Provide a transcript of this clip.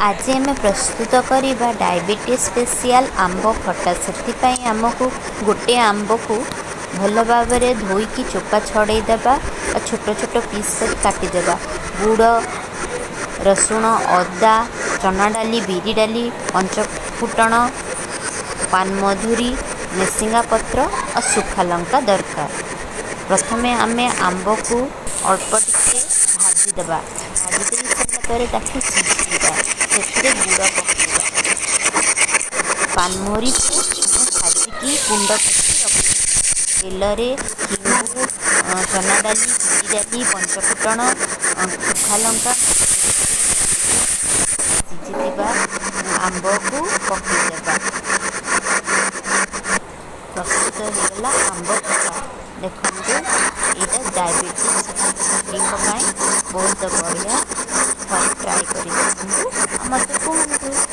आज आम प्रस्तुत करवा डायबिटीज स्पेशल आंब खटा। से आमको गोटे आंब को भल भाव धोईकी चोपा छड़ेदेवा और छोट छोट पीस कर काटिदेवा। गुड़, रसुण, अदा, चना डाली, बिरी डाली, पंचफुटण, पानमधुरी, मेसिंगा पत्र और सुखा लंका दरकार। प्रथमे आमे आंब को अल्प टिके भाजीदेवा। भाजी दे सारापर सिझेवा। से गुड़ पकेवा। पानमरी को भाजिकी गुंड कर तेल हिंगु, चना डाली, बिरी डाली, पंचफुटण, सुखा लंका सिझीथिबा आंब को पकेदेवा। प्रस्तुत होगा आंब खटा। देखो यहाँ डायबिटीज रोगी बहुत बढ़िया। ट्राए कर मत कहूँ।